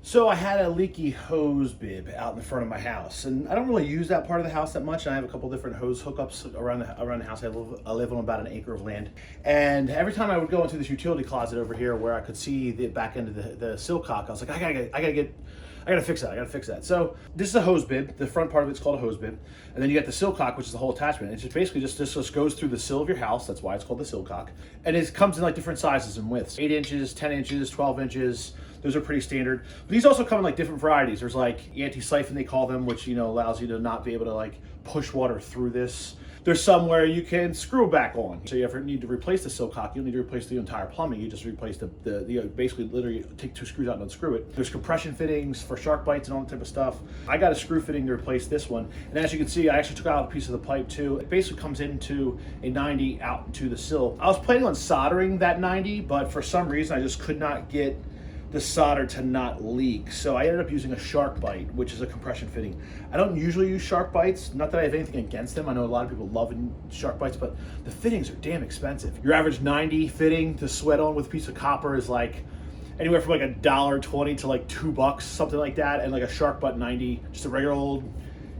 So I had a leaky hose bib out in the front of my house, and I don't really use that part of the house that much. And I have a couple different hose hookups around the house. I live on about an acre of land, and every time I would go into this utility closet over here where I could see the back end of the silcock, I was like, I gotta fix that. I gotta fix that. So this is a hose bib. The front part of it's called a hose bib, and then you got the silcock, which is the whole attachment. It's just basically just goes through the sill of your house. That's why it's called the silcock, and it comes in like different sizes and widths: 8 inches, 10 inches, 12 inches. Those are pretty standard. But these also come in like different varieties. There's like anti-siphon, they call them, which allows you to not be able to like push water through this. There's some where you can screw back on. So you ever need to replace the silcock, you don't need to replace the entire plumbing. You just replace the basically literally take 2 screws out and unscrew it. There's compression fittings for shark bites and all that type of stuff. I got a screw fitting to replace this one. And as you can see, I actually took out a piece of the pipe too. It basically comes into a 90 out into the sill. I was planning on soldering that 90, but for some reason I just could not get the solder to not leak. So I ended up using a shark bite, which is a compression fitting. I don't usually use shark bites, not that I have anything against them. I know a lot of people love shark bites, but the fittings are damn expensive. Your average 90 fitting to sweat on with a piece of copper is like anywhere from like $1.20 to like $2, something like that. And like a shark butt 90, just a regular old,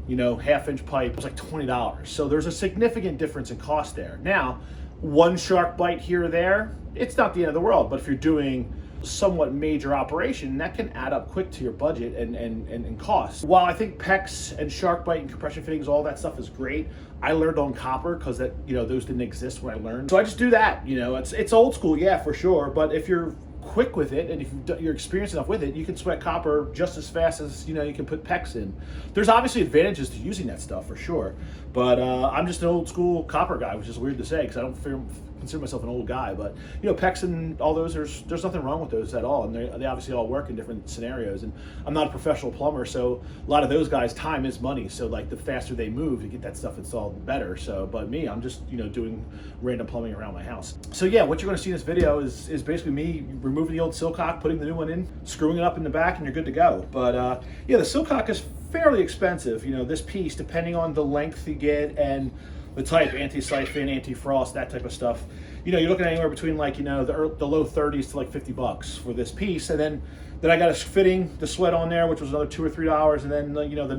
half-inch pipe, was like $20. So there's a significant difference in cost there. Now, one shark bite here or there, it's not the end of the world, but if you're doing somewhat major operation, that can add up quick to your budget and cost. While I think PEX and shark bite and compression fittings, all that stuff is great, I learned on copper because those didn't exist when I learned. So I just do that. It's old school, yeah, for sure. But if you're quick with it and if you're experienced enough with it, you can sweat copper just as fast as you can put PEX in. There's obviously advantages to using that stuff for sure, but I'm just an old school copper guy, which is weird to say because I don't consider myself an old guy. But PEX and all those, there's nothing wrong with those at all, and they obviously all work in different scenarios. And I'm not a professional plumber, so a lot of those guys, time is money. So like the faster they move to get that stuff installed, the better. So, but me, I'm just doing random plumbing around my house. So yeah, what you're going to see in this video is basically me removing the old silcock, putting the new one in, screwing it up in the back, and you're good to go. But yeah, the silcock is fairly expensive. This piece, depending on the length you get and the type, anti-siphon, anti-frost, that type of stuff, you're looking at anywhere between like the low 30s to like $50 for this piece. And then I got a fitting, the sweat on there, which was another $2 or $3, and then the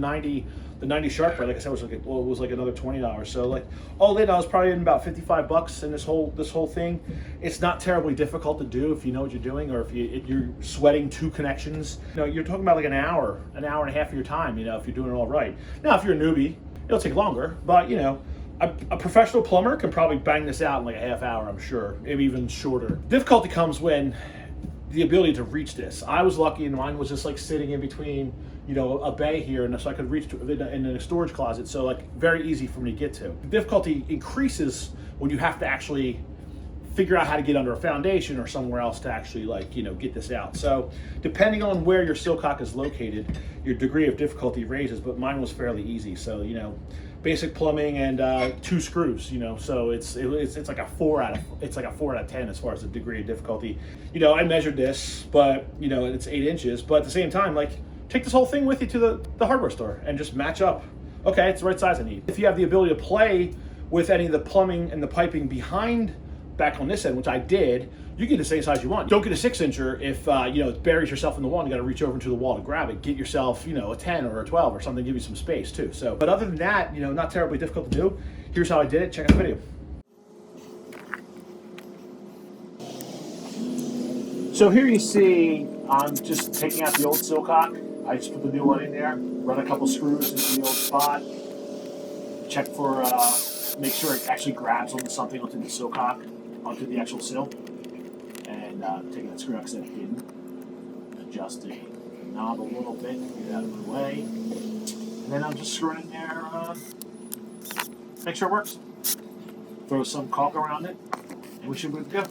90 shark bite, like I said, was like another $20. So like all in, I was probably in about $55 in this whole thing. It's not terribly difficult to do if you know what you're doing, or if you're sweating 2 connections. You're talking about like an hour and a half of your time. If you're doing it all right. Now, if you're a newbie, it'll take longer, but a professional plumber can probably bang this out in like a half hour, I'm sure, maybe even shorter. Difficulty comes when the ability to reach this. I was lucky, and mine was just like sitting in between, a bay here, and so I could reach to in a storage closet. So like very easy for me to get to. The difficulty increases when you have to actually figure out how to get under a foundation or somewhere else to actually get this out. So depending on where your silcock is located, your degree of difficulty raises, but mine was fairly easy. So basic plumbing and 2 screws, so it's like a 4 out of 10 as far as the degree of difficulty. I measured this, but it's 8 inches, but at the same time, like, take this whole thing with you to the hardware store and just match up. Okay, it's the right size I need. If you have the ability to play with any of the plumbing and the piping behind back on this end, which I did, you get the same size you want. Don't get a 6-incher if it buries yourself in the wall and you got to reach over into the wall to grab it. Get yourself a 10 or a 12 or something, give you some space too. So, but other than that, not terribly difficult to do. Here's how I did it. Check out the video. So here you see I'm just taking out the old silcock. I just put the new one in there, run a couple screws into the old spot, check for make sure it actually grabs onto something, onto the silcock, onto the actual sill. And taking that screw out because it didn't. Adjust the knob a little bit, get it out of the way. And then I'm just screwing in there, make sure it works. Throw some caulk around it, and we should be good to go.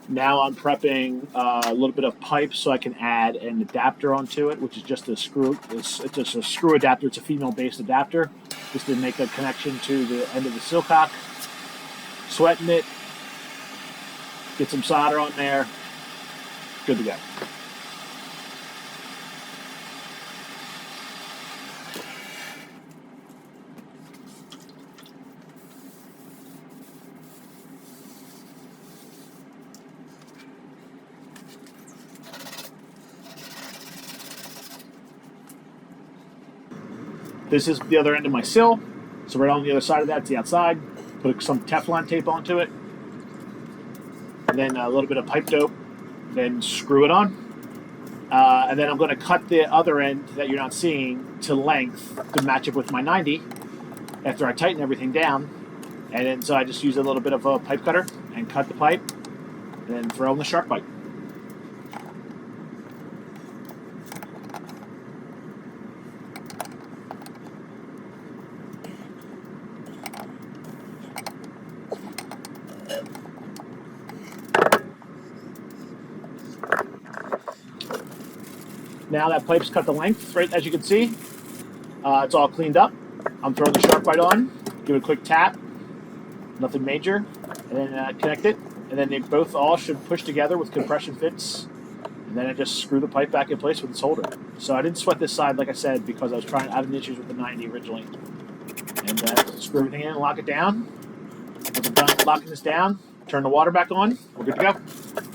Now I'm prepping a little bit of pipe so I can add an adapter onto it, which is just a screw. It's just a screw adapter. It's a female-based adapter. just to make a connection to the end of the silcock. Sweating it. Get some solder on there. Good to go. This is the other end of my sill. So right on the other side of that, it's the outside. Put some Teflon tape onto it. And then a little bit of pipe dope. Then screw it on. And then I'm going to cut the other end that you're not seeing to length to match up with my 90 after I tighten everything down. And then so I just use a little bit of a pipe cutter and cut the pipe. And then throw in the shark bite. Now that pipe's cut the length, right, as you can see. It's all cleaned up. I'm throwing the shark bite on, give it a quick tap, nothing major, and then connect it. And then they both all should push together with compression fits. And then I just screw the pipe back in place with its holder. So I didn't sweat this side, like I said, because I was having issues with the 90 originally. And screw everything in and lock it down. Once I'm done locking this down, turn the water back on, we're good to go.